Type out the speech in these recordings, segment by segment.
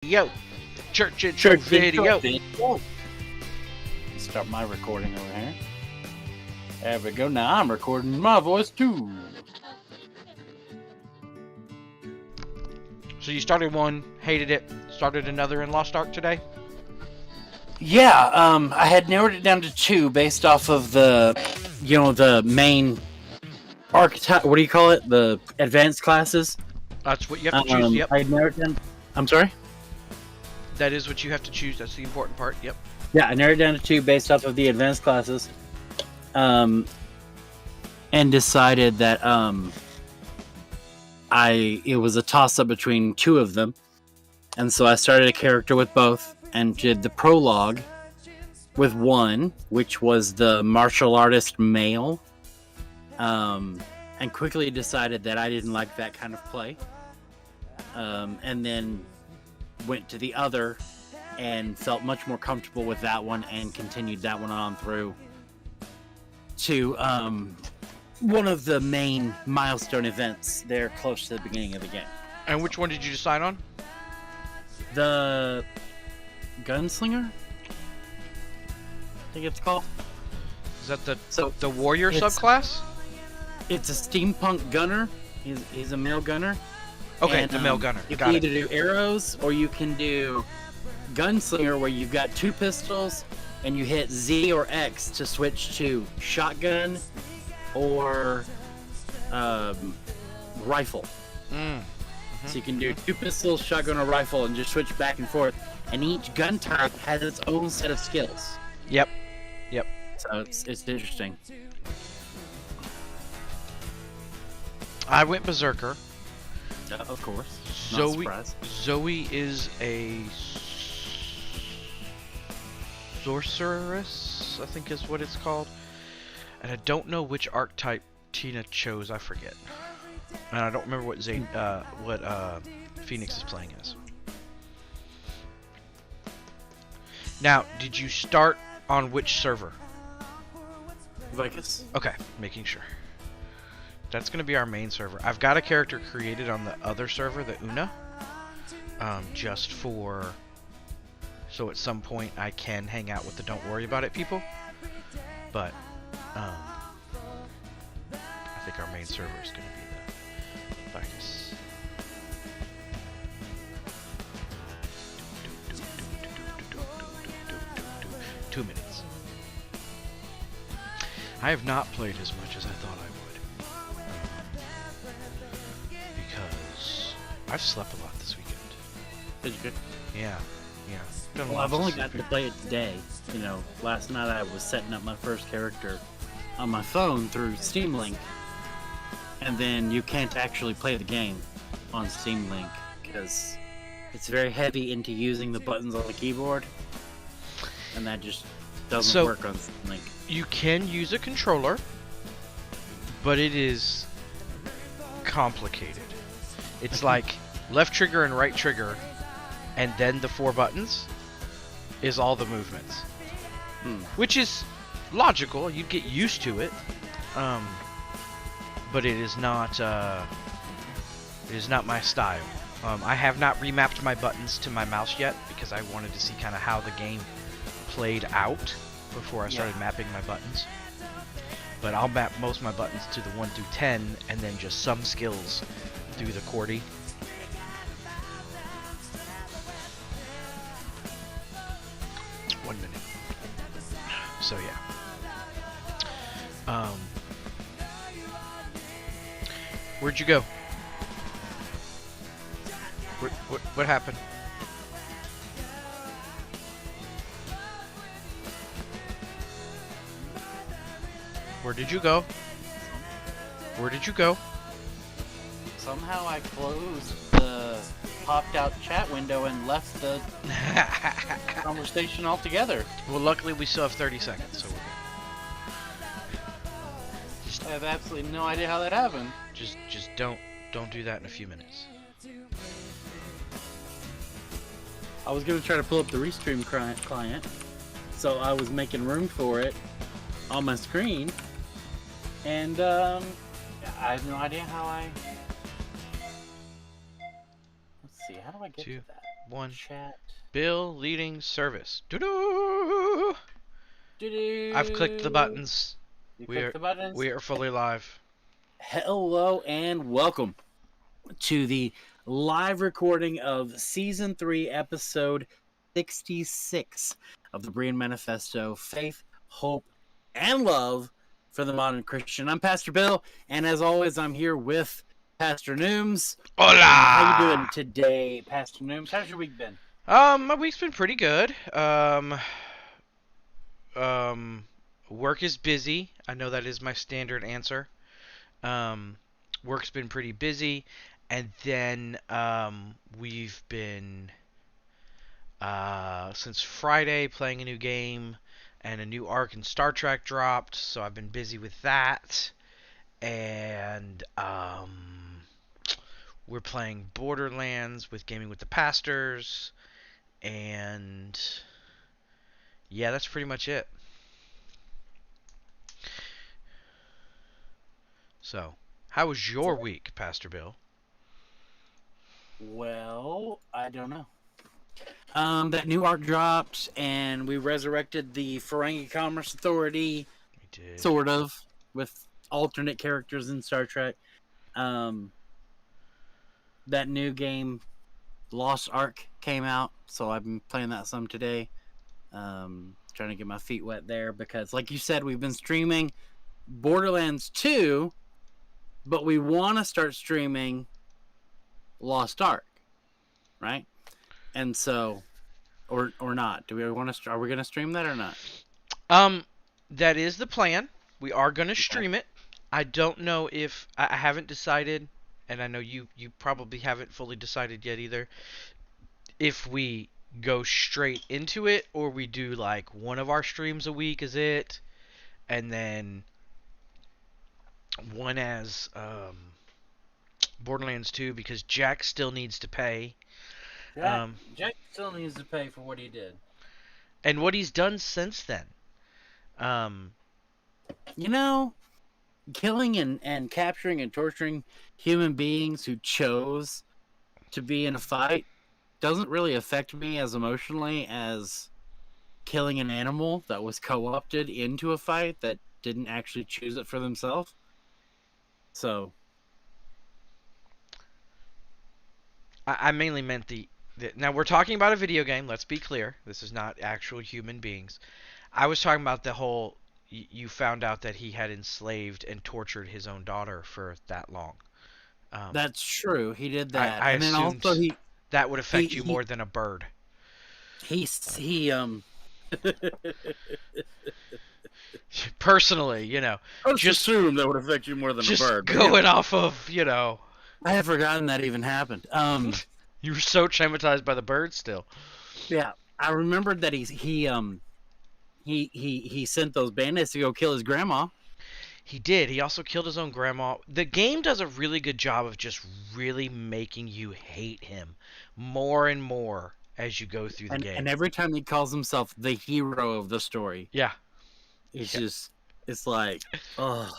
Yo, church intro video. Start my recording over here. There we go. Now I'm recording my voice too. So you started one, hated it, started another in Lost Ark today? Yeah, I had narrowed it down to 2 based off of the, the main archetype. What do you call it? The advanced classes. That's what you have to choose. Yep. I narrowed it down. I'm sorry. That is what you have to choose. That's the important part. Yep. Yeah, I narrowed it down to 2 based off of the advanced classes. And decided that it was a toss-up between 2 of them. And so I started a character with both and did the prologue with one, which was the martial artist male. And quickly decided that I didn't like that kind of play. And then went to the other and felt much more comfortable with that one and continued that one on through to one of the main milestone events there close to the beginning of the game. And which one did you decide on? The Gunslinger? I think it's called. Is that the warrior subclass? It's a steampunk gunner. He's a male gunner. Okay, and, the male gunner. You can either do arrows or you can do Gunslinger, where you've got 2 pistols and you hit Z or X to switch to shotgun or rifle. Mm-hmm. So you can do 2 pistols, shotgun, or rifle, and just switch back and forth. And each gun type has its own set of skills. Yep. So it's interesting. I went berserker. Of course. Zoe is a sorceress, I think is what it's called. And I don't know which archetype Tina chose. I forget. And I don't remember what Phoenix is playing as. Now, did you start on which server? Vicus. Okay, making sure. That's going to be our main server. I've got a character created on the other server, the Una, just for... So at some point I can hang out with the don't worry about it people. But, I think our main server is going to be the Vicus. 2 minutes. I have not played as much as I thought I would. Because I've slept a lot this weekend. Did you? Yeah. Well, I've only got to play it today. Last night I was setting up my first character on my phone through Steam Link. And then you can't actually play the game on Steam Link because it's very heavy into using the buttons on the keyboard. And that just doesn't work on Steam Link. You can use a controller, but it is complicated. It's like left trigger and right trigger, and then the 4 buttons is all the movements. Which is logical. You get used to it. But it is not my style. I have not remapped my buttons to my mouse yet because I wanted to see kind of how the game played out before I started mapping my buttons. But I'll map most of my buttons to the 1 through 10 and then just some skills through the QWERTY. One minute. So yeah. Where'd you go? What happened? Where did you go? Where did you go? Somehow I closed the popped out chat window and left the conversation altogether. Well, luckily we still have 30 seconds, so we're good. I have absolutely no idea how that happened. Just don't do that in a few minutes. I was gonna try to pull up the Restream client, so I was making room for it on my screen, and I have no idea how I. Let's see, how do I get to that? one. Chat. Bill leading service. Doo-doo! I've clicked the buttons. You clicked the buttons? We are fully live. Hello and welcome to the live recording of Season 3, Episode 66 of the Berean Manifesto, Faith, Hope, and Love for the Modern Christian. I'm Pastor Bill, and as always, I'm here with Pastor Nooms. Hola! How you doing today, Pastor Nooms? How's your week been? My week's been pretty good. Work is busy. I know that is my standard answer. Work's been pretty busy, and then we've been since Friday playing a new game, and a new arc in Star Trek dropped, so I've been busy with that. And we're playing Borderlands with Gaming with the Pastors, and yeah, that's pretty much it. So, how was your week, Pastor Bill? Well, I don't know. That new arc dropped, and we resurrected the Ferengi Commerce Authority. We did. Sort of, with alternate characters in Star Trek. That new game, Lost Ark, came out, so I've been playing that some today. Trying to get my feet wet there, because like you said, we've been streaming Borderlands 2, but we want to start streaming Lost Ark, right? And so, or not? Do we want to? Are we going to stream that or not? That is the plan. We are going to stream it. I don't know if I haven't decided, and I know you probably haven't fully decided yet either, if we go straight into it or we do like one of our streams a week is it, and then one as Borderlands 2, because Jack still needs to pay. Jack still needs to pay for what he did. And what he's done since then. You know, killing and capturing and torturing human beings who chose to be in a fight doesn't really affect me as emotionally as killing an animal that was co-opted into a fight that didn't actually choose it for themselves. So I mainly meant the now we're talking about a video game, let's be clear. This is not actual human beings. I was talking about the whole you found out that he had enslaved and tortured his own daughter for that long. That's true. He did that. I and then assumed also that would affect you more than a bird. He Personally, you know. Just assume that would affect you more than a bird. Just going off of, you know. I had forgotten that even happened. You were so traumatized by the bird still. Yeah, I remembered that he sent those bandits to go kill his grandma. He did. He also killed his own grandma. The game does a really good job of just really making you hate him more and more as you go through the game. And every time he calls himself the hero of the story. Yeah. It's just, it's like, oh.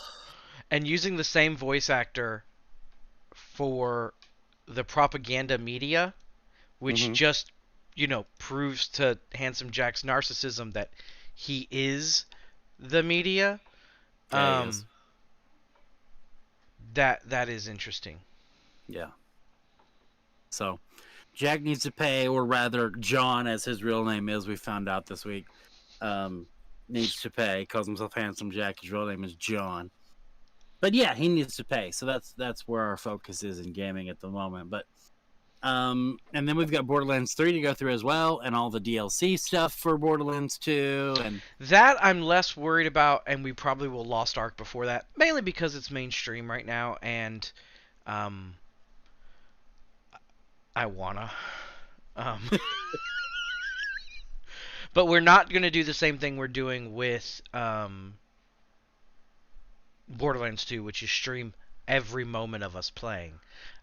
And using the same voice actor for the propaganda media, which just, you know, proves to Handsome Jack's narcissism that he is the media. Yeah, that is interesting. Yeah. So, Jack needs to pay, or rather, John, as his real name is, we found out this week, needs to pay. Calls himself Handsome Jack. His real name is John. But yeah, he needs to pay. So that's where our focus is in gaming at the moment. But and then we've got Borderlands 3 to go through as well, and all the DLC stuff for Borderlands 2. And that I'm less worried about, and we probably will Lost Ark before that, mainly because it's mainstream right now, and I wanna. But we're not going to do the same thing we're doing with Borderlands 2, which is stream every moment of us playing.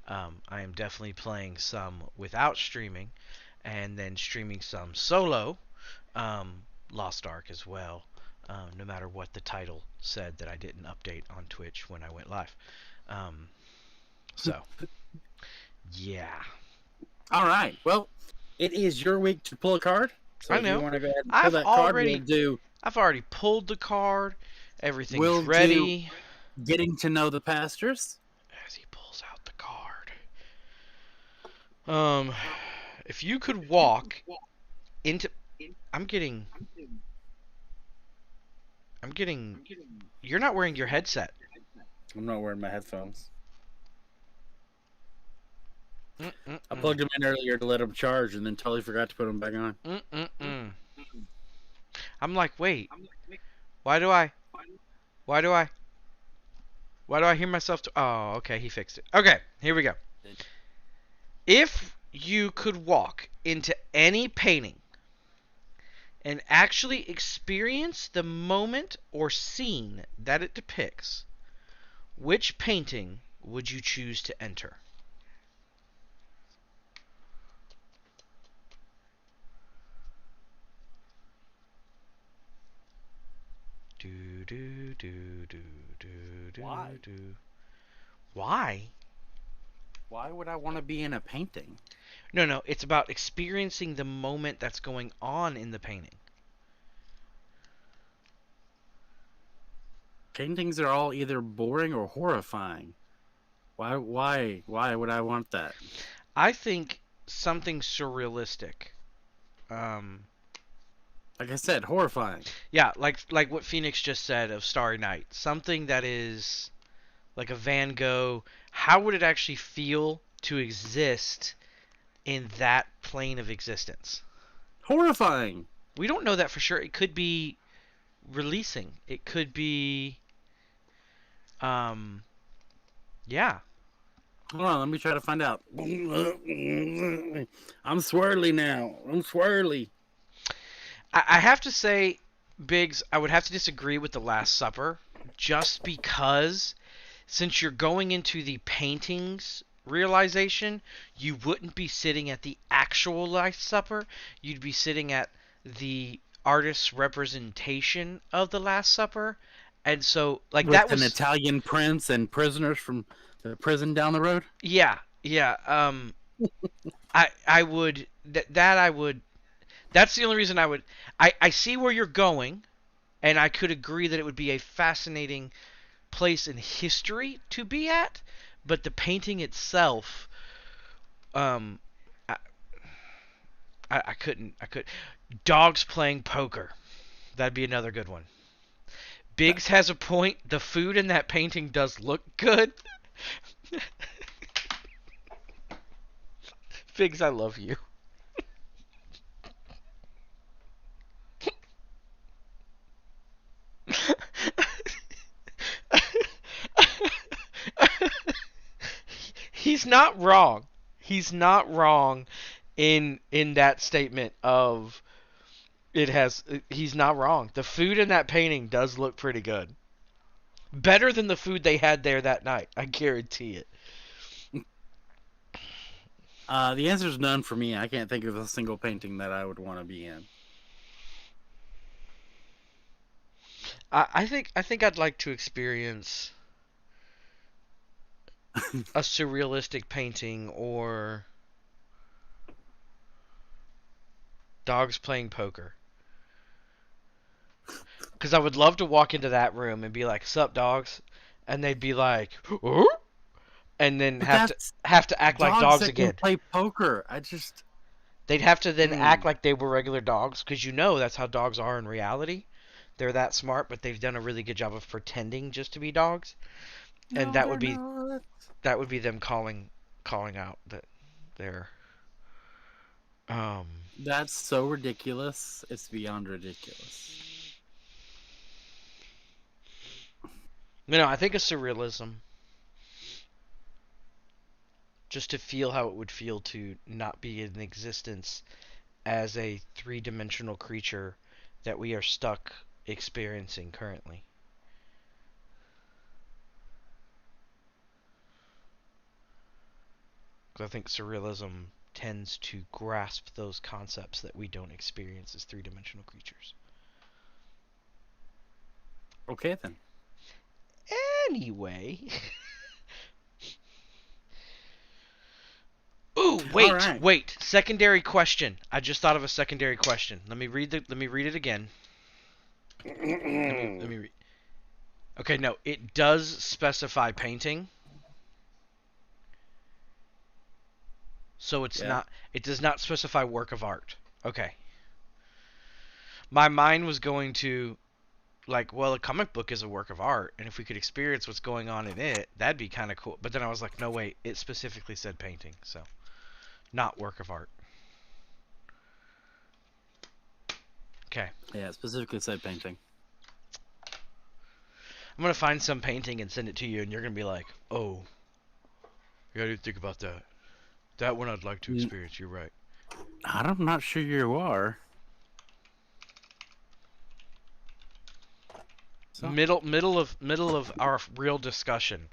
I am definitely playing some without streaming, and then streaming some solo, Lost Ark as well, no matter what the title said that I didn't update on Twitch when I went live. So, yeah. All right. Well, It is your week to pull a card. So I if you know. want to go ahead and pull I've that card, already I've already pulled the card. Everything's we'll do ready. getting to know the pastors. As he pulls out the card. If you could walk into I'm getting you're not wearing your headset. I'm not wearing my headphones. I Mm-mm-mm. plugged them in earlier to let them charge and then totally forgot to put them back on. Mm-mm-mm. I'm like, wait. Why do I why do I hear myself Oh, okay, he fixed it. Okay, here we go. If you could walk into any painting and actually experience the moment or scene that it depicts, which painting would you choose to enter? Do do do do do do Why? do. Why? Why would I want to be in a painting? No, it's about experiencing the moment that's going on in the painting. Paintings are all either boring or horrifying. Why would I want that? I think something surrealistic. Um, Like I said, horrifying. yeah, like what Phoenix just said of Starry Night. Something that is like a Van Gogh. How would it actually feel to exist in that plane of existence? Horrifying. We don't know that for sure. It could be releasing. It could be, yeah. Hold on, let me try to find out. I'm swirly now. I'm swirly. I have to say, Biggs, I would have to disagree with the Last Supper, just because since you're going into the paintings realization, you wouldn't be sitting at the actual Last Supper. You'd be sitting at the artist's representation of the Last Supper. And so, like, With that an was, Italian prince and prisoners from the prison down the road. yeah. I would that I would. That's the only reason I would. I see where you're going, and I could agree that it would be a fascinating place in history to be at, but the painting itself, um, I, I couldn't. Dogs playing poker. That'd be another good one. Biggs has a point. The food in that painting does look good. Biggs, I love you. He's not wrong. He's not wrong in that statement of it has he's not wrong. The food in that painting does look pretty good. Better than the food they had there that night. I guarantee it. The answer is none for me. I can't think of a single painting that I would want to be in. I think I'd like to experience a surrealistic painting or dogs playing poker. Because I would love to walk into that room and be like, "Sup, dogs?" And they'd be like, "Huh?" And then But have to act like dogs that again. can play poker. I just They'd have to then act like they were regular dogs, because that's how dogs are in reality. They're that smart, but they've done a really good job of pretending just to be dogs. And no, that they're would be not. them calling out that they're um That's so ridiculous. It's beyond ridiculous. I think a surrealism, just to feel how it would feel to not be in existence as a three-dimensional creature that we are stuck experiencing currently. Because I think surrealism tends to grasp those concepts that we don't experience as three-dimensional creatures. Okay, then. Anyway. Ooh, All right. wait. Secondary question. I just thought of a secondary question. Let me read it again. Let me read. Okay, no, it does specify painting. So it's Yeah. not. It does not specify work of art. Okay. My mind was going to like, well, a comic book is a work of art, and if we could experience what's going on in it, that'd be kind of cool. But then I was like, no, wait, it specifically said painting, so not work of art. Okay. Yeah, it specifically said painting. I'm gonna find some painting and send it to you, and you're gonna be like, oh, you gotta think about that. That one I'd like to experience. You're right. I'm not sure you are. So. Middle of our real discussion,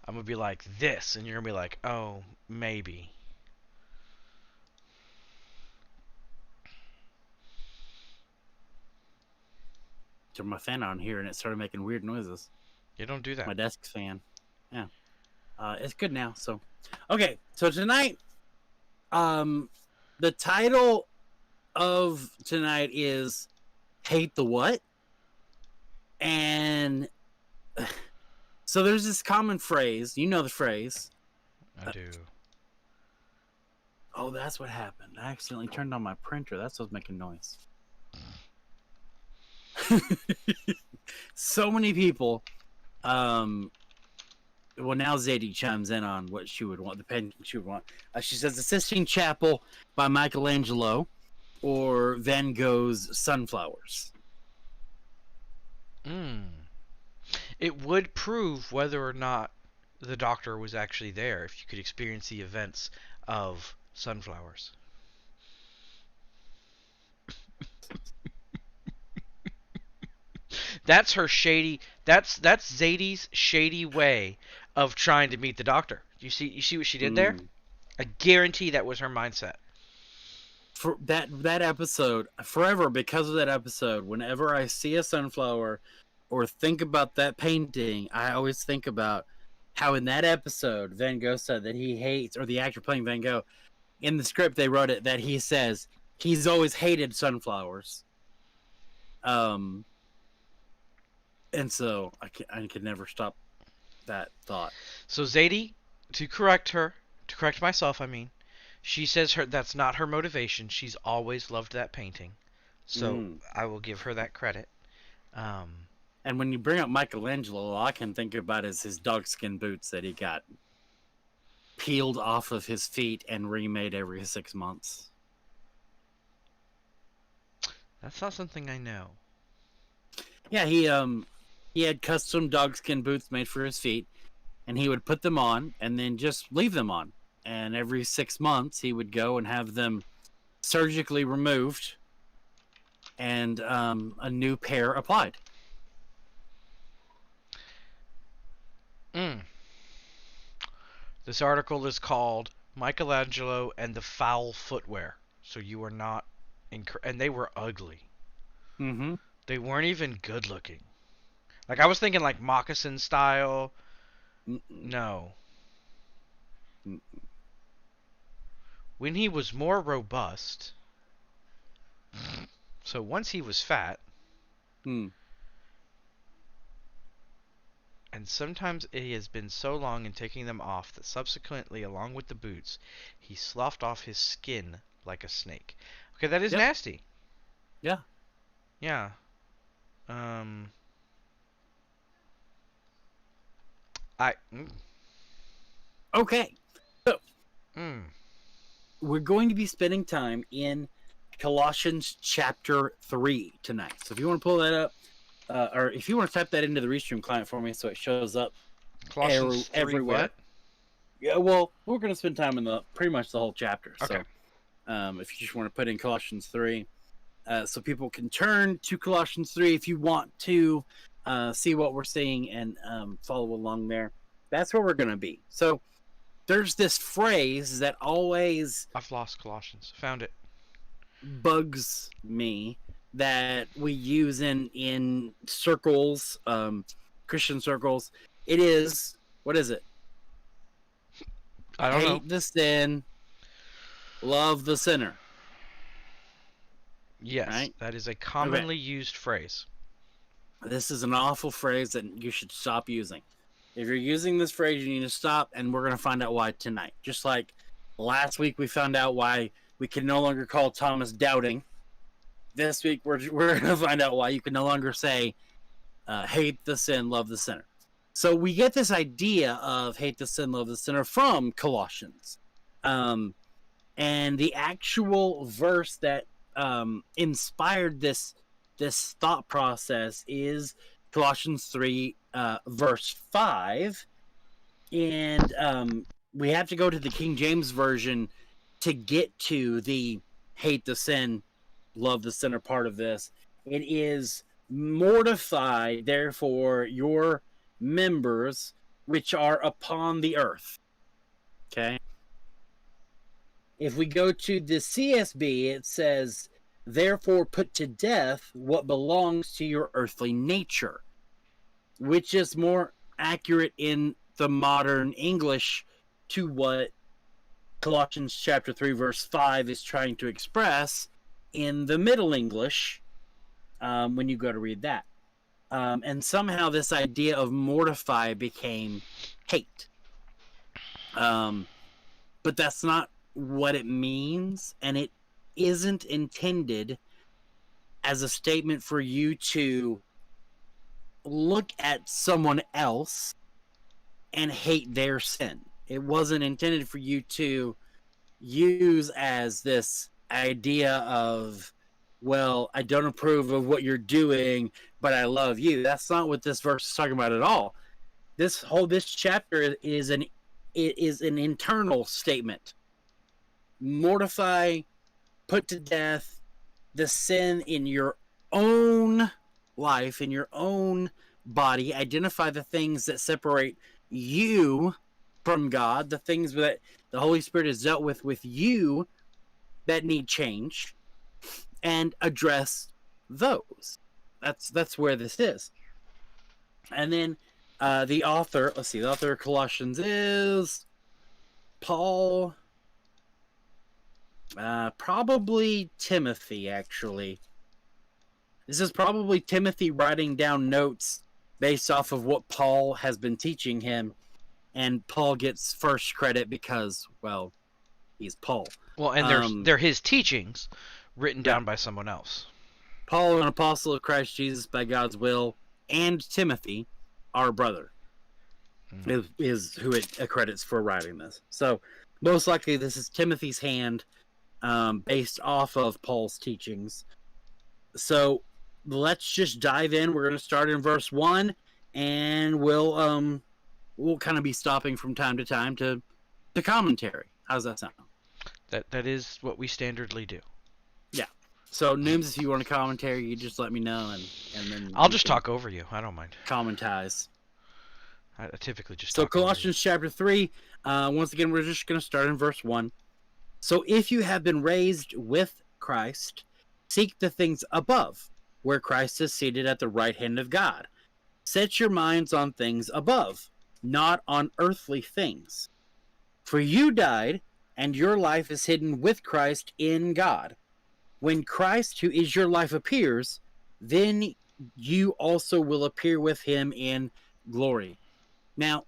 I'm gonna be like this, and you're gonna be like, oh, maybe. Turned my fan on here and it started making weird noises. You don't do that. My desk fan. Yeah. It's good now. So, okay. So tonight, the title of tonight is "Hate the What," and so there's this common phrase. You know the phrase. I do. Oh, that's what happened. I accidentally turned on my printer. That's what's making noise. So many people. Well, now Zadie chimes in on what she would want, the painting she would want. She says the Sistine Chapel by Michelangelo or Van Gogh's Sunflowers. It would prove whether or not the Doctor was actually there if you could experience the events of Sunflowers. That's her shady. That's Zadie's shady way of trying to meet the Doctor. You see what she did there? I guarantee that was her mindset. For that episode, forever, because of that episode, whenever I see a sunflower or think about that painting, I always think about how in that episode Van Gogh said that he hates, or the actor playing Van Gogh, in the script they wrote it that he says he's always hated sunflowers. And so I could never stop that thought. So Zadie, to correct myself, I mean, she says that's not her motivation. She's always loved that painting. So I will give her that credit. And when you bring up Michelangelo, all I can think about is his dogskin boots that he got peeled off of his feet and remade every 6 months. That's not something I know. Yeah, he had custom dogskin boots made for his feet, and he would put them on and then just leave them on. And every 6 months, he would go and have them surgically removed and a new pair applied. This article is called Michelangelo and the Foul Footwear. So you are not... and they were ugly. Mm-hmm. They weren't even good looking. Like, I was thinking like moccasin style. No. When he was more robust. So once he was fat. And sometimes it has been so long in taking them off that subsequently, along with the boots, he sloughed off his skin like a snake. Okay, that is nasty. Yeah. Yeah. Okay. So, we're going to be spending time in Colossians chapter 3 tonight. So if you want to pull that up, or if you want to type that into the Restream client for me so it shows up Colossians 3 everywhere. What? Yeah, well, we're going to spend time in pretty much the whole chapter. Okay. So if you just want to put in Colossians 3, so people can turn to Colossians 3 if you want to see what we're seeing and follow along there. That's where we're going to be. So there's this phrase that always... I've lost Colossians. Found it. ...bugs me that we use in circles, Christian circles. It is... What is it? I don't know. Hate the sin, love the sinner. Yes, right? that is a commonly used phrase. This is an awful phrase that you should stop using. If you're using this phrase, you need to stop, and we're going to find out why tonight. Just like last week we found out why we can no longer call Thomas doubting. This week we're going to find out why you can no longer say hate the sin, love the sinner. So we get this idea of hate the sin, love the sinner from Colossians. And the actual verse that inspired this thought process is Colossians 3, verse 5. And we have to go to the King James Version to get to the hate the sin, love the sinner part of this. It is mortify, therefore, your members which are upon the earth. Okay? If we go to the CSB, it says, therefore put to death what belongs to your earthly nature, which is more accurate in the modern English to what Colossians chapter 3 verse 5 is trying to express in the Middle English when you go to read that. And somehow this idea of mortify became hate. But that's not what it means, and it isn't intended as a statement for you to look at someone else and hate their sin. It wasn't intended for you to use as this idea of, well, I don't approve of what you're doing, but I love you. That's not what this verse is talking about at all. This chapter is an internal statement. Mortify, put to death the sin in your own life, in your own body. Identify the things that separate you from God, the things that the Holy Spirit has dealt with you that need change, and address those. That's where this is. And then the author of Colossians is Paul. Probably Timothy, actually. This is probably Timothy writing down notes based off of what Paul has been teaching him, and Paul gets first credit because, well, he's Paul. Well, and they're his teachings written down by someone else. Paul, an apostle of Christ Jesus by God's will, and Timothy, our brother, is who it accredits for writing this. So, most likely this is Timothy's hand, based off of Paul's teachings. So let's just dive in. We're going to start in verse 1, and we'll kind of be stopping from time to time to commentary. How's that sound? That is what we standardly do. Yeah. So Nooms, if you want a commentary, you just let me know, and then I'll just talk over you. I don't mind. Commentize. I typically just so talk Colossians chapter 3. Once again, we're just going to start in verse 1. So if you have been raised with Christ, seek the things above, where Christ is seated at the right hand of God. Set your minds on things above, not on earthly things. For you died, and your life is hidden with Christ in God. When Christ, who is your life, appears, then you also will appear with him in glory. Now,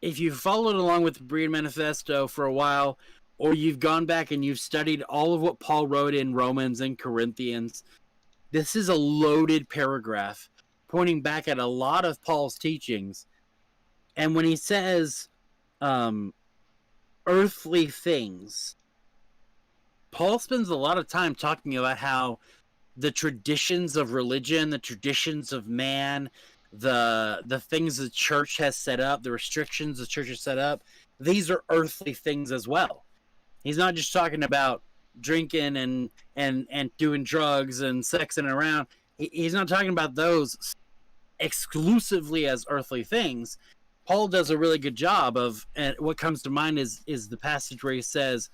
if you've followed along with the Berean Manifesto for a while, or you've gone back and you've studied all of what Paul wrote in Romans and Corinthians, this is a loaded paragraph pointing back at a lot of Paul's teachings. And when he says earthly things, Paul spends a lot of time talking about how the traditions of religion, the traditions of man, the things the church has set up, the restrictions the church has set up, these are earthly things as well. He's not just talking about drinking and doing drugs and sexing around. He's not talking about those exclusively as earthly things. Paul does a really good job of, and what comes to mind is the passage where he says,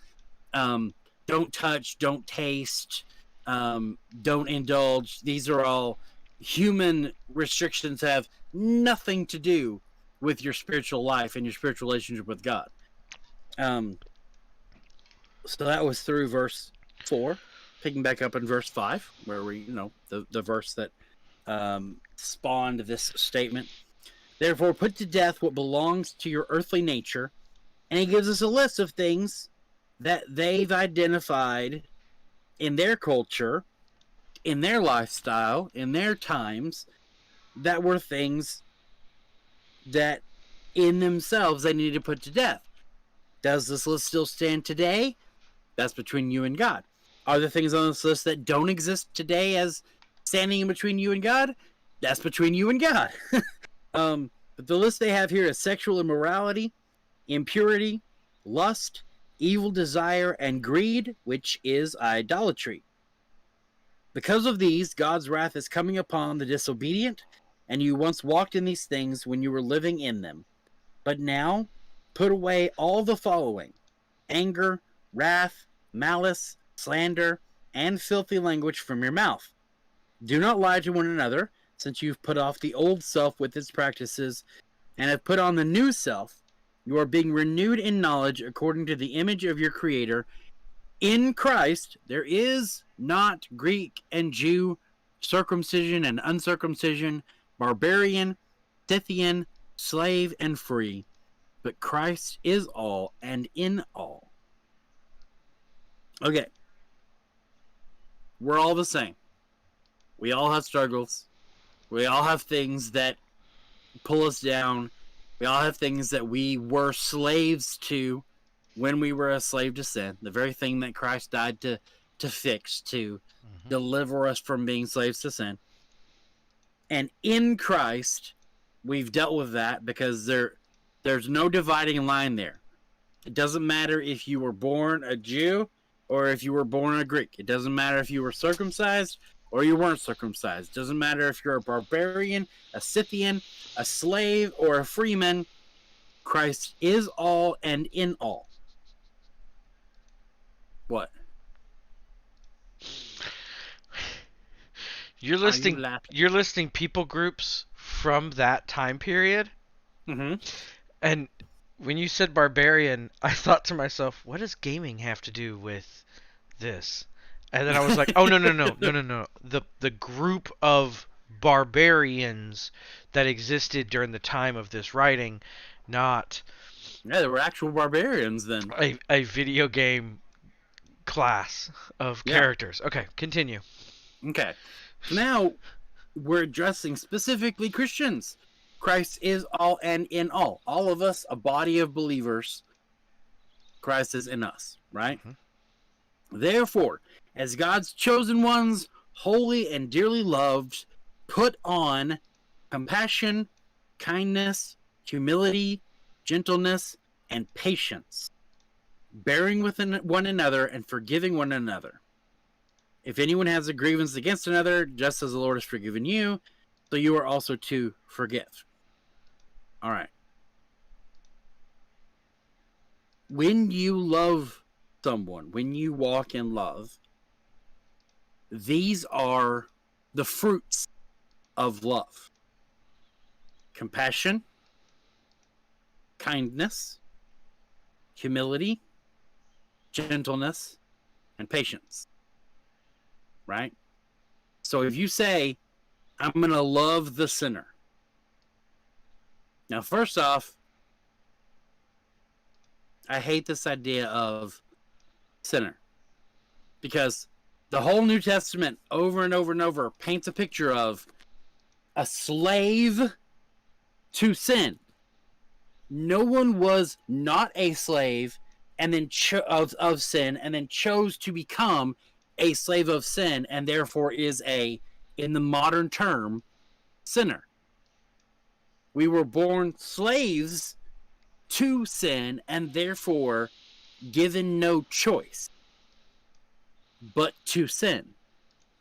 don't touch, don't taste, don't indulge. These are all human restrictions that have nothing to do with your spiritual life and your spiritual relationship with God. So that was through verse 4, picking back up in verse 5, where the verse that spawned this statement. Therefore, put to death what belongs to your earthly nature. And he gives us a list of things that they've identified in their culture, in their lifestyle, in their times, that were things that in themselves they need to put to death. Does this list still stand today? That's between you and God. Are there things on this list that don't exist today as standing in between you and God? That's between you and God. But the list they have here is sexual immorality, impurity, lust, evil desire, and greed, which is idolatry. Because of these, God's wrath is coming upon the disobedient, and you once walked in these things when you were living in them. But now, put away all the following: anger, wrath, malice, slander, and filthy language from your mouth. Do not lie to one another, since you've put off the old self with its practices, and have put on the new self. You are being renewed in knowledge according to the image of your Creator. In Christ, there is not Greek and Jew, circumcision and uncircumcision, barbarian, Scythian, slave and free, but Christ is all and in all. Okay. We're all the same. We all have struggles. We all have things that pull us down. We all have things that we were slaves to when we were a slave to sin. The very thing that Christ died to fix, to deliver us from being slaves to sin. And in Christ, we've dealt with that because there's no dividing line there. It doesn't matter if you were born a Jew or if you were born a Greek. It doesn't matter if you were circumcised or you weren't circumcised. It doesn't matter if you're a barbarian, a Scythian, a slave, or a freeman. Christ is all and in all. What? You're listing people groups from that time period? Mm-hmm. And when you said barbarian, I thought to myself, what does gaming have to do with this? And then I was like, oh, no. The group of barbarians that existed during the time of this writing, not... Yeah, there were actual barbarians then. A video game class of characters. Okay, continue. Okay. Now, we're addressing specifically Christians. Christ is all and in all. All of us, a body of believers. Christ is in us, right? Mm-hmm. Therefore, as God's chosen ones, holy and dearly loved, put on compassion, kindness, humility, gentleness, and patience, bearing with one another and forgiving one another. If anyone has a grievance against another, just as the Lord has forgiven you, so you are also to forgive. All right. When you love someone, when you walk in love, these are the fruits of love: compassion, kindness, humility, gentleness, and patience. Right? So if you say, I'm going to love the sinner. Now, first off, I hate this idea of sinner. Because the whole New Testament, over and over and over, paints a picture of a slave to sin. No one was not a slave and then of sin and then chose to become a slave of sin and therefore is in the modern term, sinner. We were born slaves to sin and therefore given no choice but to sin.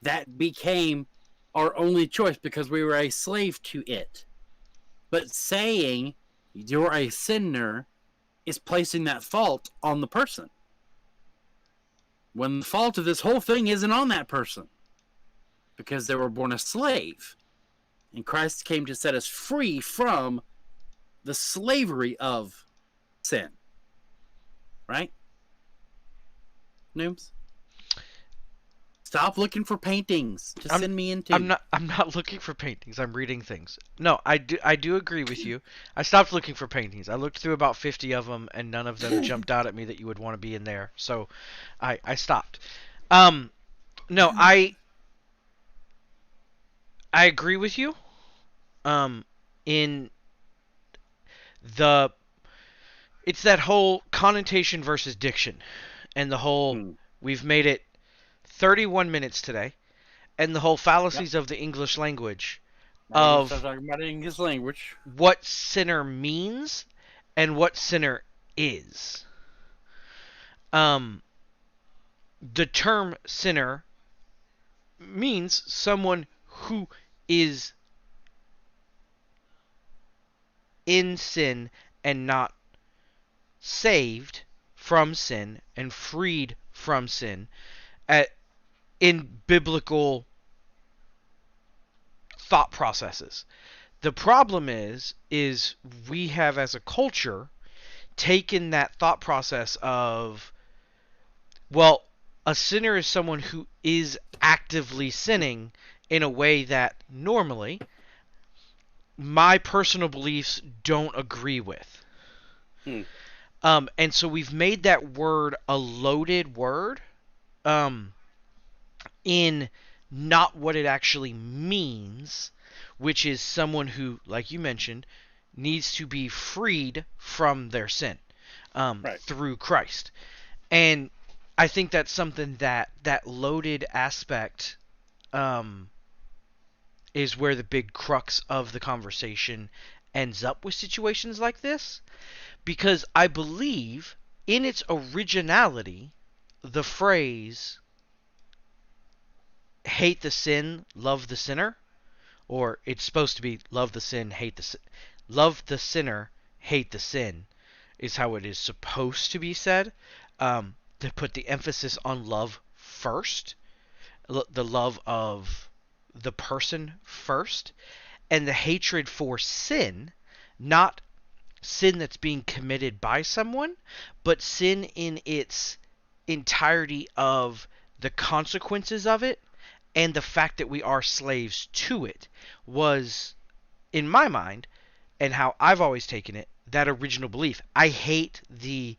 That became our only choice because we were a slave to it. But saying you're a sinner is placing that fault on the person, when the fault of this whole thing isn't on that person, because they were born a slave. And Christ came to set us free from the slavery of sin. right? Nooms? Stop looking for paintings to send me into. I'm not looking for paintings. I'm reading things. No, I do agree with you. I stopped looking for paintings. I looked through about 50 of them, and none of them jumped out at me that you would want to be in there. So, I stopped. No, I agree with you. In the it's that whole connotation versus diction, and the whole we've made it 31 minutes today, and the whole fallacies of the English language of talking about English language. what sinner means and what sinner is. The term sinner means someone who is in sin and not saved from sin and freed from sin in biblical thought processes. The problem is we have as a culture taken that thought process of, well, a sinner is someone who is actively sinning in a way that normally my personal beliefs don't agree with. And so we've made that word a loaded word in not what it actually means, which is someone who, like you mentioned, needs to be freed from their sin through Christ. And I think that's something that loaded aspect is where the big crux of the conversation ends up with situations like this. Because I believe, in its originality, the phrase hate the sin, love the sinner, or it's supposed to be love the sin, hate the love the sinner, hate the sin, is how it is supposed to be said, to put the emphasis on love first, the love of the person first, and the hatred for sin, not sin that's being committed by someone, but sin in its entirety of the consequences of it and the fact that we are slaves to it, was, in my mind, and how I've always taken it, that original belief. I hate the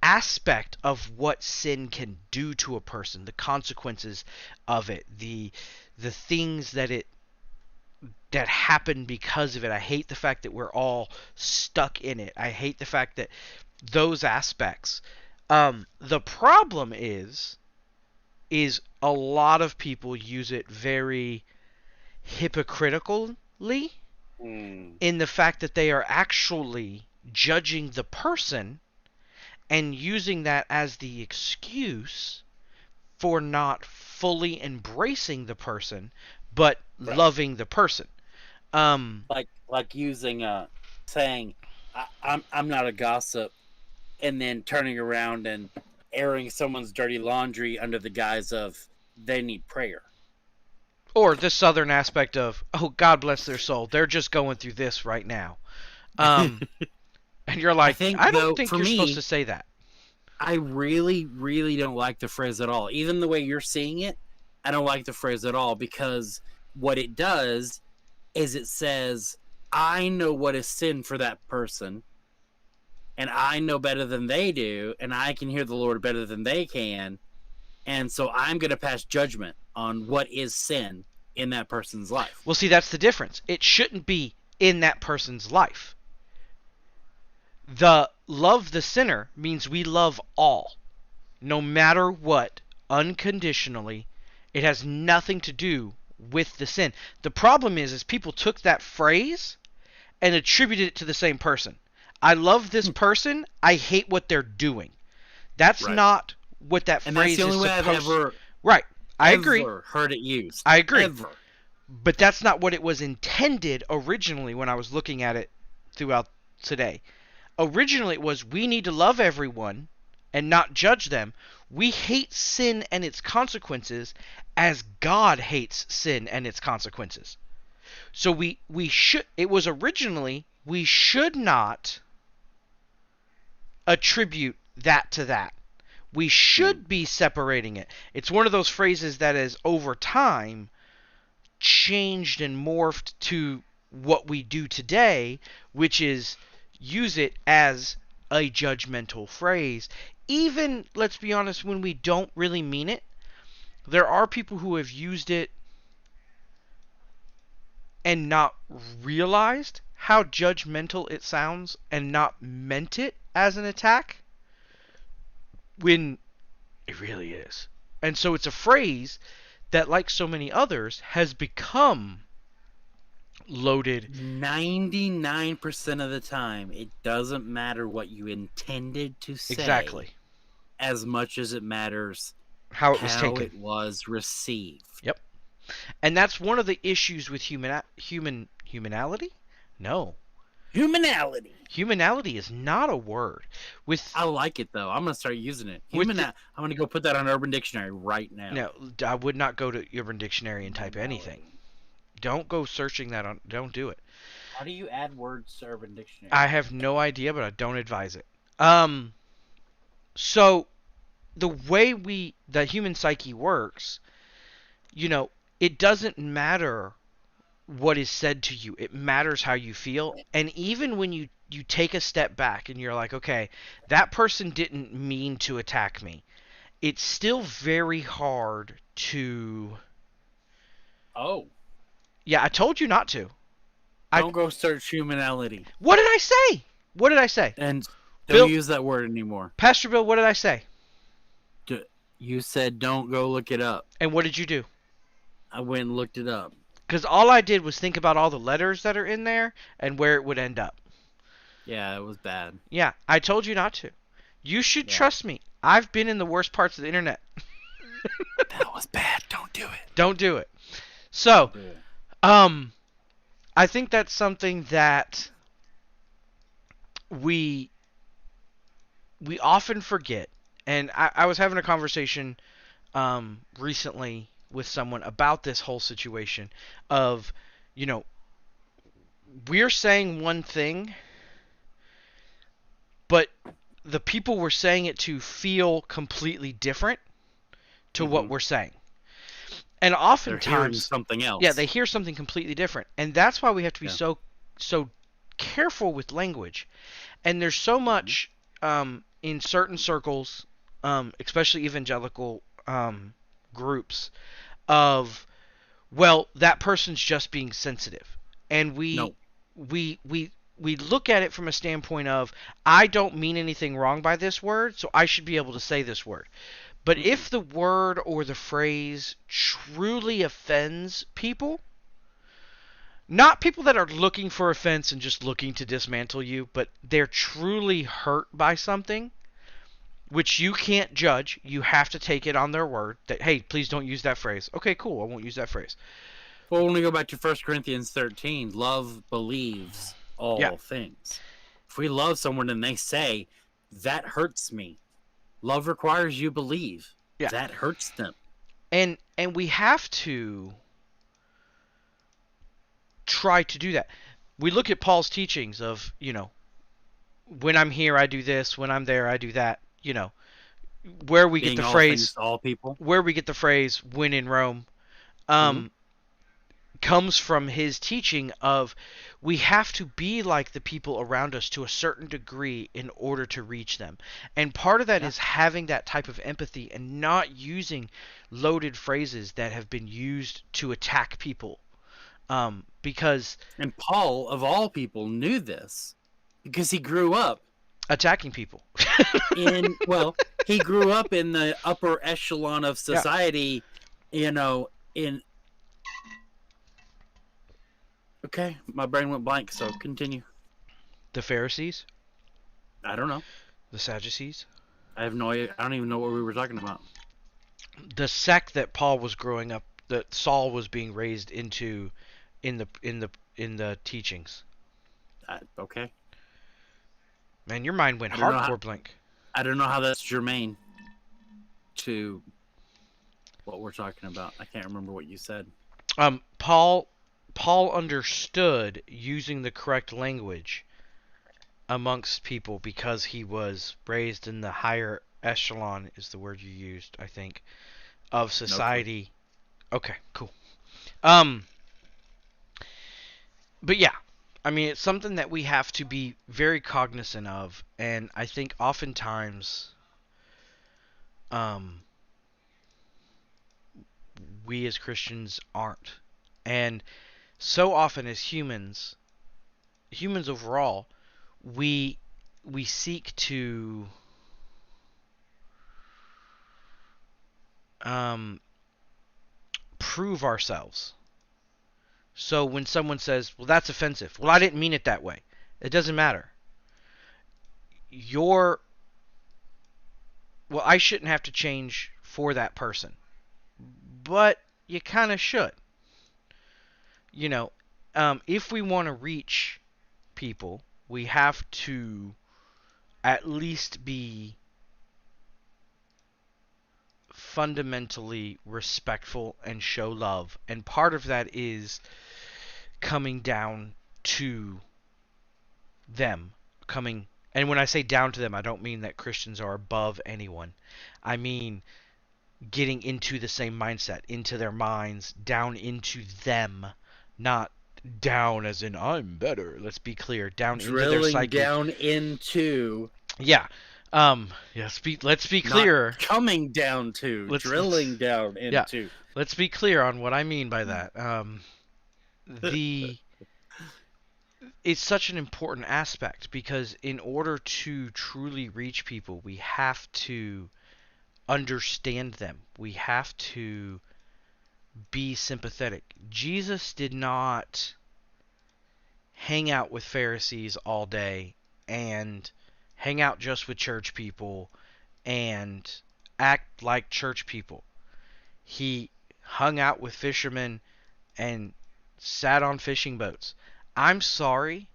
aspect of what sin can do to a person, the consequences of it, the things that happen because of it. I hate the fact that we're all stuck in it. I hate the fact that those aspects. The problem is a lot of people use it very hypocritically in the fact that they are actually judging the person and using that as the excuse for not fully embracing the person, but loving the person. Like using saying I'm not a gossip, and then turning around and airing someone's dirty laundry under the guise of they need prayer. Or the southern aspect of, oh, God bless their soul, they're just going through this right now. And you're like, I don't think you're supposed to say that. I really, really don't like the phrase at all. Even the way you're seeing it, I don't like the phrase at all, because what it does is it says, I know what is sin for that person, and I know better than they do, and I can hear the Lord better than they can, and so I'm going to pass judgment on what is sin in that person's life. Well, see, that's the difference. It shouldn't be in that person's life. The love the sinner means we love all, no matter what, unconditionally. It has nothing to do with the sin. The problem is people took that phrase and attributed it to the same person. I love this person. I hate what they're doing. That's not what that phrase is supposed to. And that's the only way I've ever I agree. Heard it used. I agree. Ever. But that's not what it was intended originally when I was looking at it throughout today. Originally it was, we need to love everyone and not judge them. We hate sin and its consequences as God hates sin and its consequences. So we should not attribute that to that. We should be separating it. It's one of those phrases that has over time changed and morphed to what we do today, which is use it as a judgmental phrase. Even, let's be honest, when we don't really mean it, there are people who have used it and not realized how judgmental it sounds and not meant it as an attack when it really is. And so it's a phrase that, like so many others, has become loaded. 99% of the time, it doesn't matter what you intended to say. Exactly. As much as it matters how it was taken. It was received. Yep. And that's one of the issues with humanality? No. Humanality is not a word. I like it though. I'm gonna start using it. I'm gonna go put that on Urban Dictionary right now. No, I would not go to Urban Dictionary and type anything. Don't go searching that on. Don't do it. How do you add words to Urban Dictionary? I have no idea, but I don't advise it. So the way the human psyche works, it doesn't matter what is said to you. It matters how you feel. And even when you take a step back and you're like, okay, that person didn't mean to attack me, it's still very hard to... Oh. Yeah, I told you not to. Don't go search humanality. What did I say? And don't Bill, use that word anymore. Pastor Bill, what did I say? You said don't go look it up. And what did you do? I went and looked it up. Because all I did was think about all the letters that are in there and where it would end up. Yeah, it was bad. Yeah, I told you not to. You should trust me. I've been in the worst parts of the internet. That was bad. Don't do it. Don't do it. So, I think that's something that we often forget. And I was having a conversation recently with someone about this whole situation of, we're saying one thing, but the people we're saying it to feel completely different to what we're saying. And oftentimes they're hearing something else. Yeah, they hear something completely different. And that's why we have to be so careful with language. And there's so much in certain circles, especially evangelical groups, of, well, that person's just being sensitive. And we look at it from a standpoint of, I don't mean anything wrong by this word, so I should be able to say this word. But if the word or the phrase truly offends people, not people that are looking for offense and just looking to dismantle you, but they're truly hurt by something, which you can't judge. You have to take it on their word that, hey, please don't use that phrase. Okay, cool, I won't use that phrase. Well, when we go back to 1 Corinthians 13, love believes all things. If we love someone and they say, that hurts me, love requires you believe. Yeah. That hurts them. And we have to try to do that. We look at Paul's teachings of, when I'm here, I do this. When I'm there, I do that. Where we get the phrase, all people. Where we get the phrase, when in Rome, comes from his teaching of, we have to be like the people around us to a certain degree in order to reach them. And part of that is having that type of empathy and not using loaded phrases that have been used to attack people. Because... And Paul, of all people, knew this because he grew up attacking people. He grew up in the upper echelon of society, in... Okay, my brain went blank, so continue. The Pharisees? I don't know. The Sadducees? I have no idea. I don't even know what we were talking about. The sect that Paul was growing up, that Saul was being raised into in the teachings. Okay. Man, your mind went hardcore blank. I don't know how that's germane to what we're talking about. I can't remember what you said. Paul understood using the correct language amongst people because he was raised in the higher echelon, is the word you used, I think, of society. Okay, cool. Um, but yeah, I mean, it's something that we have to be very cognizant of, and I think oftentimes, um, we as Christians aren't. And so often as humans overall, we seek to um, prove ourselves. So when someone says, "Well, that's offensive," well, I didn't mean it that way. It doesn't matter. Your Well, I shouldn't have to change for that person, but you kind of should. You know, if we want to reach people, we have to at least be fundamentally respectful and show love. And part of that is coming down to them. And when I say down to them, I don't mean that Christians are above anyone. I mean getting into the same mindset, into their minds, down into them, not down as in I'm better. Let's be clear, down into their psyche. Drilling down into. Yeah. Let's be clear. Not coming down to. Drilling down into. Yeah. Let's be clear on what I mean by that. It's such an important aspect because in order to truly reach people, we have to understand them. We have to be sympathetic. Jesus did not hang out with Pharisees all day and hang out just with church people and act like church people. He hung out with fishermen and sat on fishing boats. I'm sorry.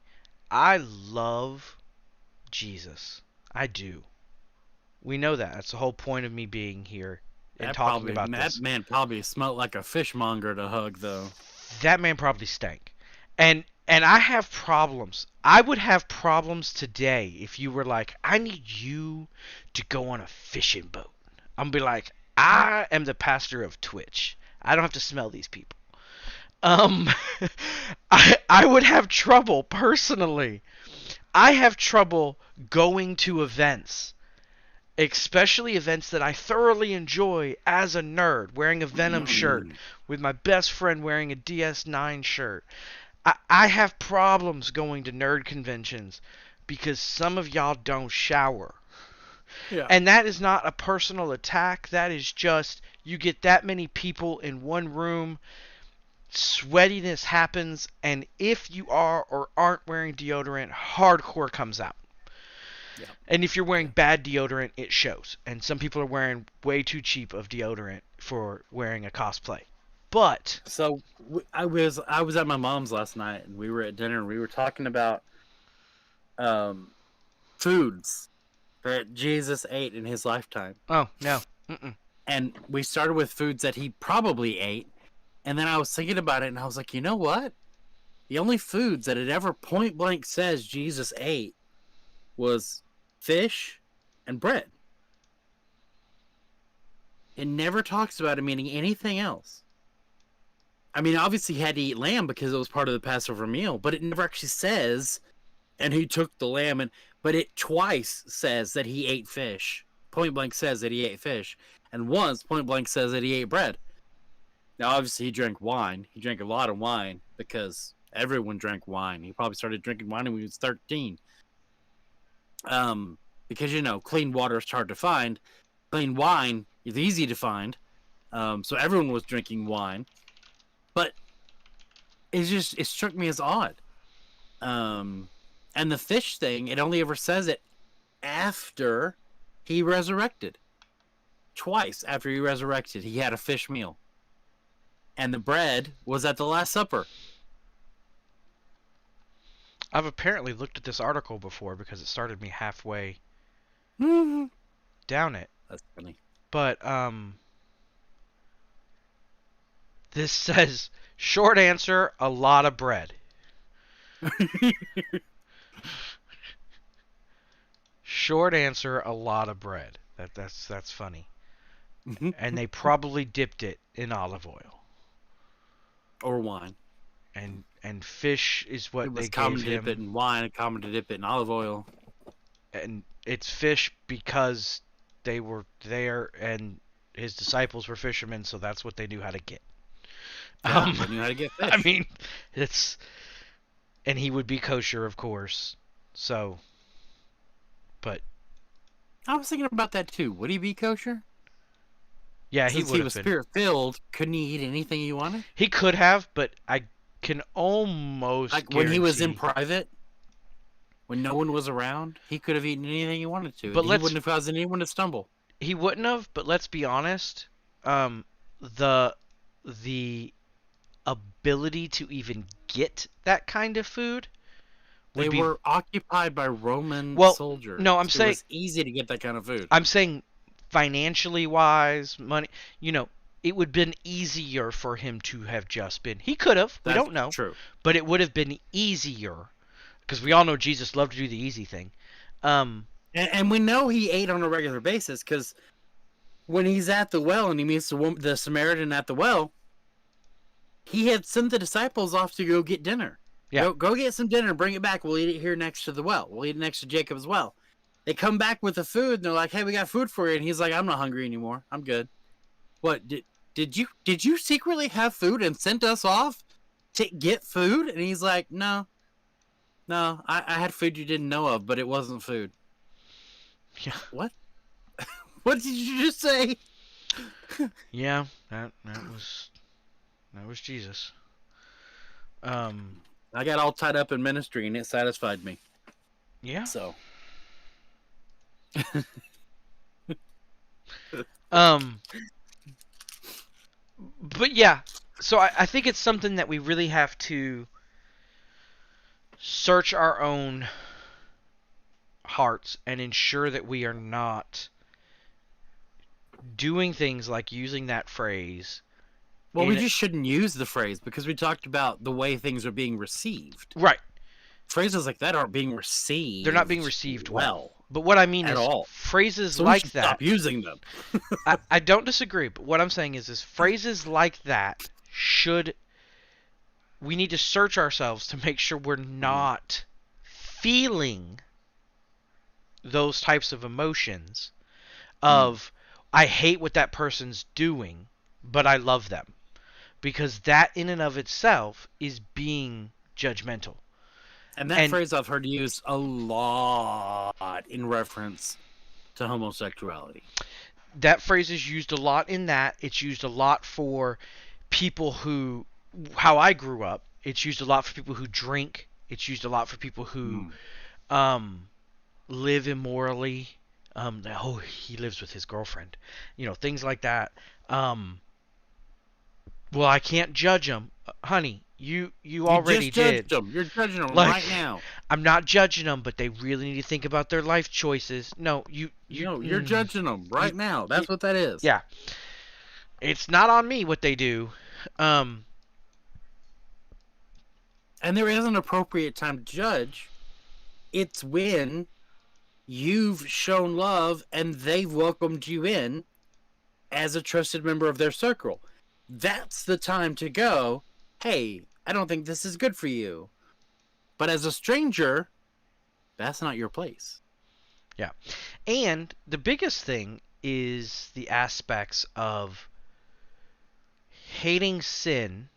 I love Jesus. I do. We know that. That's the whole point of me being here and talking about this. That man probably smelled like a fishmonger to hug, though. That man probably stank. And I have problems. I would have problems today if you were like, I need you to go on a fishing boat. I'm be like, I am the pastor of Twitch. I don't have to smell these people. I would have trouble personally. I have trouble going to events, especially events that I thoroughly enjoy as a nerd, wearing a Venom shirt with my best friend wearing a DS9 shirt. I have problems going to nerd conventions because some of y'all don't shower. Yeah. And that is not a personal attack. That is just you get that many people in one room. Sweatiness happens, and if you are or aren't wearing deodorant, hardcore comes out. Yeah. And if you're wearing bad deodorant, it shows. And some people are wearing way too cheap of deodorant for wearing a cosplay. But so I was at my mom's last night, and we were at dinner, and we were talking about foods that Jesus ate in his lifetime. Oh no! Mm-mm. And we started with foods that he probably ate. And then I was thinking about it, and I was like, you know what? The only foods that it ever point blank says Jesus ate was fish and bread. It never talks about him eating anything else. I mean, obviously he had to eat lamb because it was part of the Passover meal, but it never actually says, and he took the lamb, but it twice says that he ate fish. Point blank says that he ate fish. And once, point blank says that he ate bread. Now, obviously, he drank wine. He drank a lot of wine because everyone drank wine. He probably started drinking wine when he was 13. Because, clean water is hard to find. Clean wine is easy to find. So everyone was drinking wine. But it struck me as odd. And the fish thing, it only ever says it after he resurrected. Twice after he resurrected, he had a fish meal. And the bread was at the Last Supper. I've apparently looked at this article before because it started me halfway down it. That's funny. But this says short answer, a lot of bread. Short answer, a lot of bread. That's funny. And they probably dipped it in olive oil. Or wine. And fish is what It was they common gave to dip it him. in wine, common to dip it in olive oil. And it's fish because they were there and his disciples were fishermen, so that's what they knew how to get. Yeah, they knew how to get fish. I mean, it's... And he would be kosher, of course. So... But... I was thinking about that too. Would he be kosher? Yeah, Since he he would was have been. spirit-filled, couldn't he eat anything he wanted? He could have, but I can almost Like when he was in guarantee- private, when no one was around, he could have eaten anything he wanted to. But And he wouldn't have caused anyone to stumble. He wouldn't have, but let's be honest. The ability to even get that kind of food would They were occupied by Roman soldiers. No, I'm It saying was easy to get that kind of food. I'm saying financially wise, money, it would have been easier for him to have just been. He could have. We don't know. True. But it would have been easier because we all know Jesus loved to do the easy thing. And we know he ate on a regular basis because when he's at the well and he meets the Samaritan at the well, he had sent the disciples off to go get dinner. Yeah. Go get some dinner and bring it back. We'll eat it here next to the well. We'll eat it next to Jacob's well. They come back with the food and they're like, "Hey, we got food for you." And he's like, "I'm not hungry anymore. I'm good." What did you secretly have food and sent us off to get food? And he's like, No, I had food you didn't know of, but it wasn't food. Yeah. What? What did you just say? Yeah, that was Jesus. I got all tied up in ministry and it satisfied me. Yeah. So. But yeah, so I think it's something that we really have to search our own hearts and ensure that we are not doing things like using that phrase. Well, we just shouldn't use the phrase because we talked about the way things are being received. Right. Phrases like that aren't being received. They're not being received well. But what I mean at is all. Phrases So like we should that. Stop using them. I don't disagree, but what I'm saying is phrases like that we need to search ourselves to make sure we're not feeling those types of emotions of I hate what that person's doing, but I love them. Because that in and of itself is being judgmental. And that phrase I've heard used a lot in reference to homosexuality. That phrase is used a lot in that. It's used a lot for people who, how I grew up, it's used a lot for people who drink. It's used a lot for people who live immorally. He lives with his girlfriend. Things like that. Well, I can't judge him. Honey, you already did. Them. You're judging them right now. I'm not judging them, but they really need to think about their life choices. No, you're judging them right now. That's what that is. Yeah. It's not on me what they do. And there is an appropriate time to judge. It's when you've shown love and they've welcomed you in as a trusted member of their circle. That's the time to go, hey, I don't think this is good for you. But as a stranger, that's not your place. Yeah. And the biggest thing is the aspects of hating sin,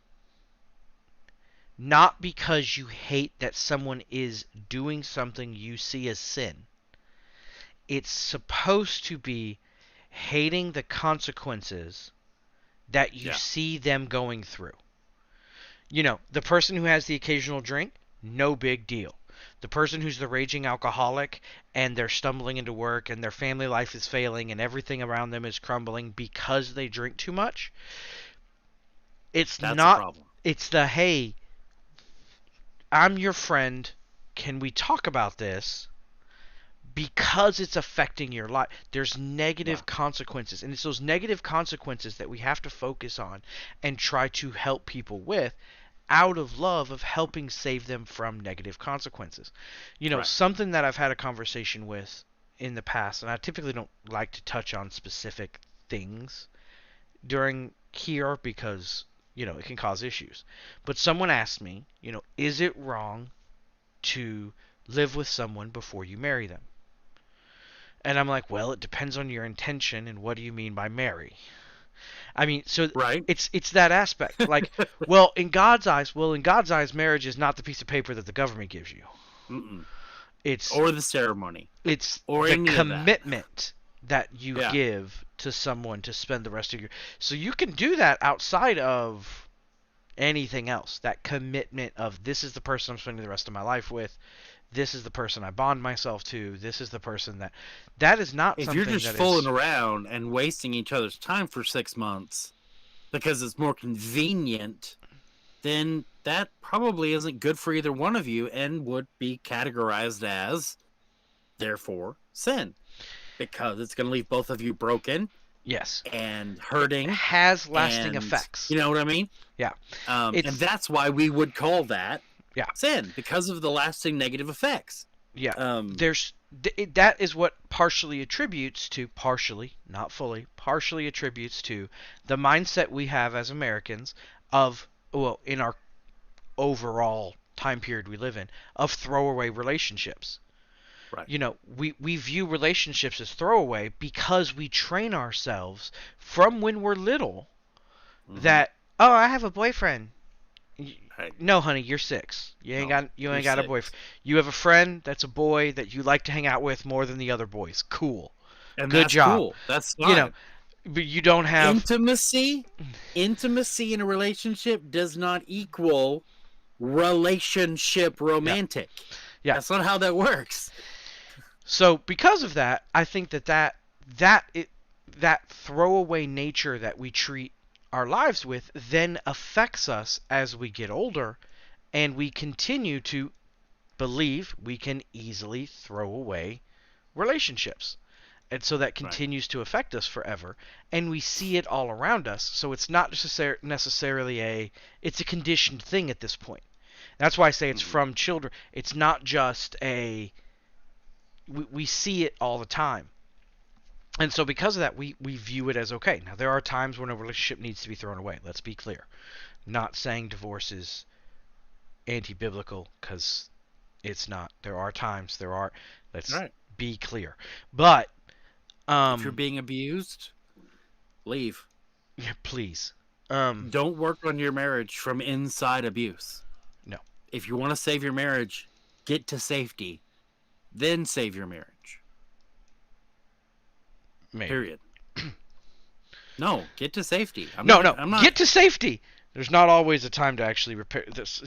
not because you hate that someone is doing something you see as sin. It's supposed to be hating the consequences that you see them going through. The person who has the occasional drink, no big deal. The person who's the raging alcoholic and they're stumbling into work and their family life is failing and everything around them is crumbling because they drink too much, that's not a problem. It's the, hey, I'm your friend, can we talk about this? Because it's affecting your life. There's negative consequences. And it's those negative consequences that we have to focus on and try to help people with out of love of helping save them from negative consequences. Something that I've had a conversation with in the past, and I typically don't like to touch on specific things during here because, it can cause issues. But someone asked me, is it wrong to live with someone before you marry them? And I'm like, well, it depends on your intention and what do you mean by marry? I mean, so Right. it's that aspect. Like, well, in God's eyes, marriage is not the piece of paper that the government gives you. Mm-mm. It's Or the ceremony. it's Or the any commitment that you Yeah. give to someone to spend the rest of your. So you can do that outside of anything else. That commitment of this is the person I'm spending the rest of my life with. This is the person I bond myself to. This is the person that is not If something you're just that fooling is around and wasting each other's time for 6 months because it's more convenient, then that probably isn't good for either one of you and would be categorized as, therefore, sin. Because it's going to leave both of you broken yes, and hurting. has lasting and, effects. You know what I mean? Yeah. And that's why we would call that sin, because of the lasting negative effects. Yeah. There's that is what partially attributes to, not fully, partially attributes to the mindset we have as Americans of, well, in our overall time period we live in, of throwaway relationships. Right. We view relationships as throwaway because we train ourselves from when we're little that, oh, I have a boyfriend. Right. No, honey, you're 6. You ain't got a boyfriend. 6. You have a friend that's a boy that you like to hang out with more than the other boys. Cool. And good that's job. Cool. That's fine. But you don't have intimacy. Intimacy in a relationship does not equal relationship romantic. Yeah. That's not how that works. So because of that, I think that throwaway nature that we treat our lives with then affects us as we get older, and we continue to believe we can easily throw away relationships. And so that continues to affect us forever, and we see it all around us. So it's not necessarily it's a conditioned thing at this point. That's why I say it's from children. It's not just we see it all the time. And so because of that, we view it as okay. Now, there are times when a relationship needs to be thrown away. Let's be clear. Not saying divorce is anti-biblical, because it's not. There are times. Let's be clear. But if you're being abused, leave. Yeah, please. Don't work on your marriage from inside abuse. No. If you want to save your marriage, get to safety. Then save your marriage. Maybe. Period. No, get to safety. I'm not, get to safety. There's not always a time to actually repair this.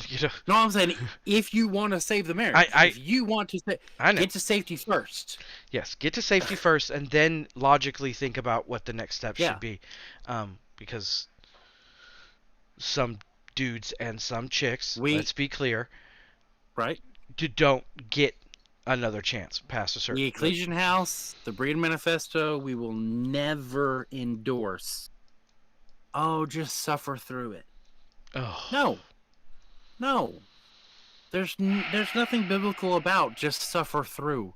No, I'm saying if you want to save the marriage, if you want to get to safety first. Yes, get to safety first, and then logically think about what the next step should be. Because some dudes and some chicks, let's be clear, don't get another chance past a certain. The Ecclesian House, the Berean Manifesto, we will never endorse. Oh, just suffer through it. Oh. No. There's nothing biblical about just suffer through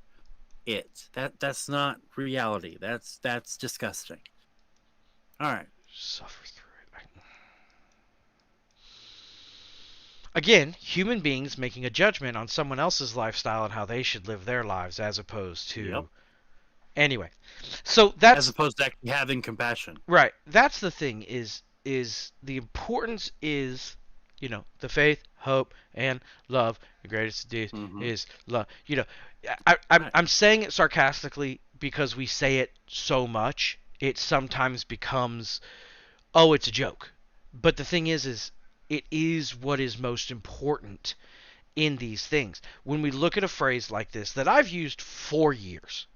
it. That's not reality. That's disgusting. All right. Suffer through it. Again, human beings making a judgment on someone else's lifestyle and how they should live their lives, as opposed to. Yep. Anyway, so that's as opposed to actually having compassion. Right. That's the thing. Is the importance is, the faith, hope, and love. The greatest of these is love. I'm saying it sarcastically because we say it so much. It sometimes becomes, oh, it's a joke. But the thing is it is what is most important in these things. When we look at a phrase like this that I've used for years,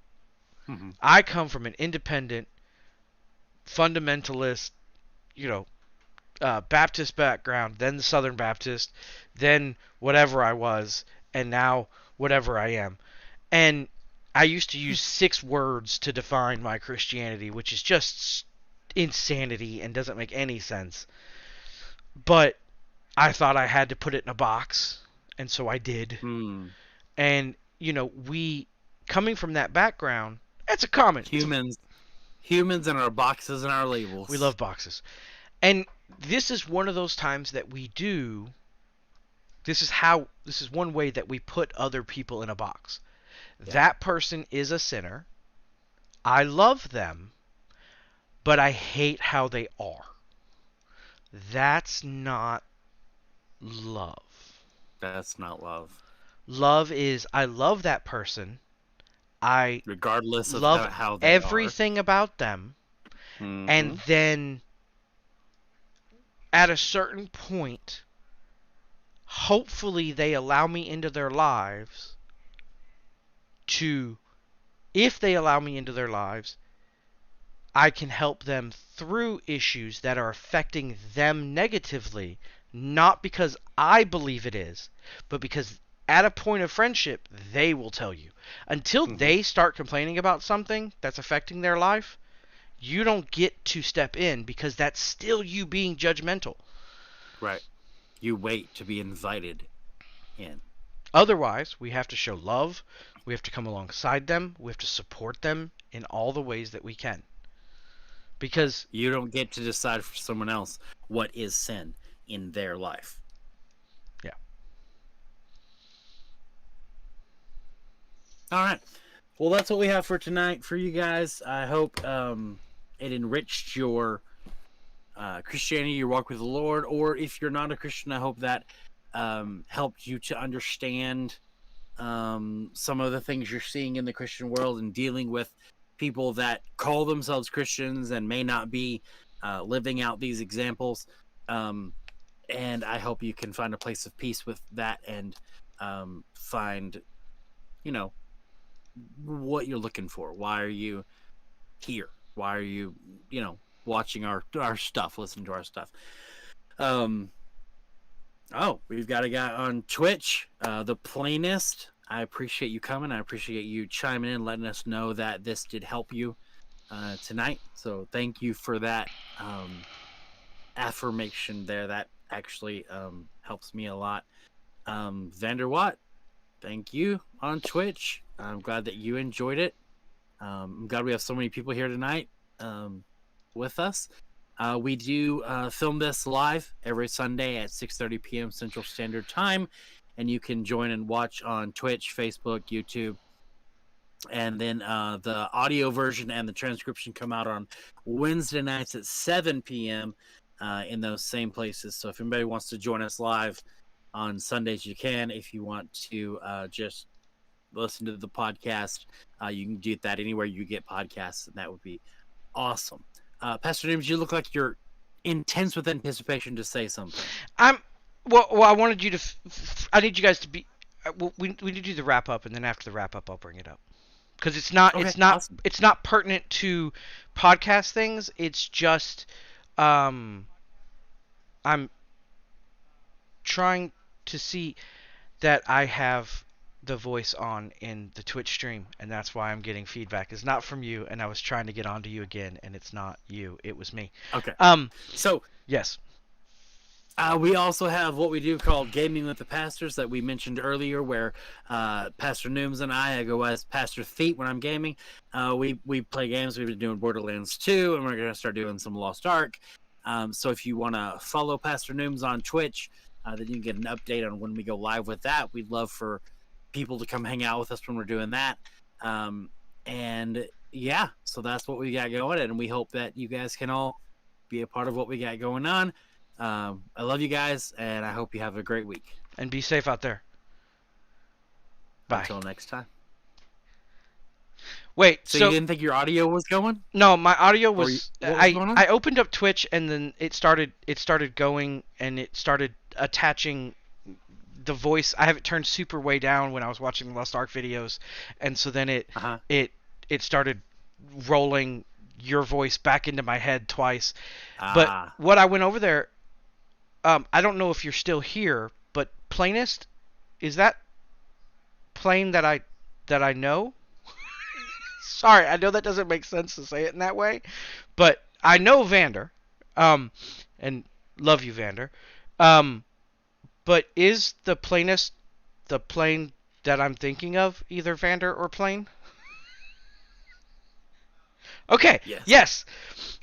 I come from an independent, fundamentalist, Baptist background, then the Southern Baptist, then whatever I was, and now whatever I am. And I used to use 6 words to define my Christianity, which is just insanity and doesn't make any sense. But I thought I had to put it in a box, and so I did. And, we coming from that background, that's a common. Humans and our boxes and our labels. We love boxes. And this is one of those times that we do. This is one way that we put other people in a box. Yeah. That person is a sinner. I love them, but I hate how they are. That's not love. That's not love. Love is, I love that person. I regardless of love how they everything about them. Mm-hmm. And then at a certain point, hopefully they allow me into their lives if they allow me into their lives, I can help them through issues that are affecting them negatively, not because I believe it is, but because at a point of friendship, they will tell you. Until they start complaining about something that's affecting their life, you don't get to step in because that's still you being judgmental. Right. You wait to be invited in. Otherwise, we have to show love. We have to come alongside them. We have to support them in all the ways that we can. Because you don't get to decide for someone else what is sin in their life. Yeah. All right. Well, that's what we have for tonight for you guys. I hope it enriched your Christianity, your walk with the Lord. Or if you're not a Christian, I hope that helped you to understand some of the things you're seeing in the Christian world and dealing with people that call themselves Christians and may not be living out these examples. And I hope you can find a place of peace with that and find, what you're looking for. Why are you here? Why are you, watching our stuff, listening to our stuff? We've got a guy on Twitch, The Plainest. I appreciate you coming. I appreciate you chiming in, letting us know that this did help you tonight. So thank you for that affirmation there. That actually helps me a lot. Vander Watt, thank you on Twitch. I'm glad that you enjoyed it. I'm glad we have so many people here tonight with us. We do film this live every Sunday at 6:30 p.m. Central Standard Time, and you can join and watch on Twitch, Facebook, YouTube. And then the audio version and the transcription come out on Wednesday nights at 7 p.m. In those same places. So if anybody wants to join us live on Sundays, you can. If you want to just listen to the podcast, you can do that anywhere you get podcasts, and that would be awesome. Pastor James, you look like you're intense with anticipation to say something. Well, I wanted you to. I need you guys to be. We need to do the wrap up, and then after the wrap up, I'll bring it up because it's not. Okay, awesome. It's not pertinent to podcast things. It's just. I'm trying to see that I have the voice on in the Twitch stream, and that's why I'm getting feedback. It's not from you, and I was trying to get onto you again, and it's not you. It was me. Okay. So yes. We also have what we do called Gaming with the Pastors that we mentioned earlier, where Pastor Nooms and I go as Pastor Feet when I'm gaming. We play games. We've been doing Borderlands 2, and we're going to start doing some Lost Ark. So if you want to follow Pastor Nooms on Twitch, then you can get an update on when we go live with that. We'd love for people to come hang out with us when we're doing that. And yeah, so that's what we got going, and we hope that you guys can all be a part of what we got going on. I love you guys, and I hope you have a great week. And be safe out there. Bye. Until next time. Wait, so you didn't think your audio was going? No, my audio was. I opened up Twitch, and then it started going, and it started attaching the voice. I have it turned super way down when I was watching Lost Ark videos, and so then it started rolling your voice back into my head twice. But what I went over there, I don't know if you're still here, but Plainest, is that Plain that I know? Sorry, I know that doesn't make sense to say it in that way, but I know Vander, and love you, Vander. But is the Plainest the Plain that I'm thinking of, either Vander or Plain? Okay. Yes. Yes.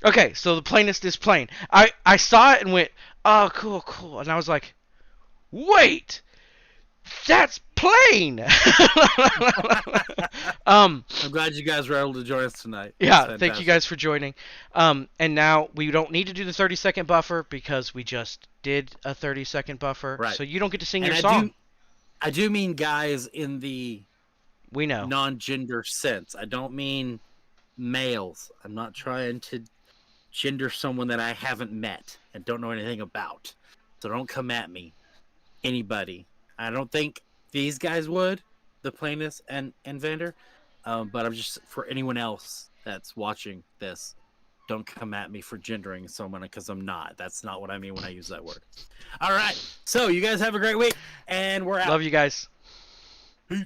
Okay. So the plainest is plain. I saw it and went, oh, cool, cool, and I was like, wait, that's plain. I'm glad you guys were able to join us tonight. Yeah, thank you guys for joining. And now we don't need to do the 30-second buffer because we just did a 30-second buffer. Right. So you don't get to sing And your song. I do mean guys in the We know. non-gender sense. I don't mean males. I'm not trying to gender someone that I haven't met and don't know anything about. So don't come at me. Anybody. I don't think these guys would, the plaintiffs and Vander. But I'm just, for anyone else that's watching this, don't come at me for gendering someone, because I'm not. That's not what I mean when I use that word. All right. So you guys have a great week, and we're out. Love you guys. Peace.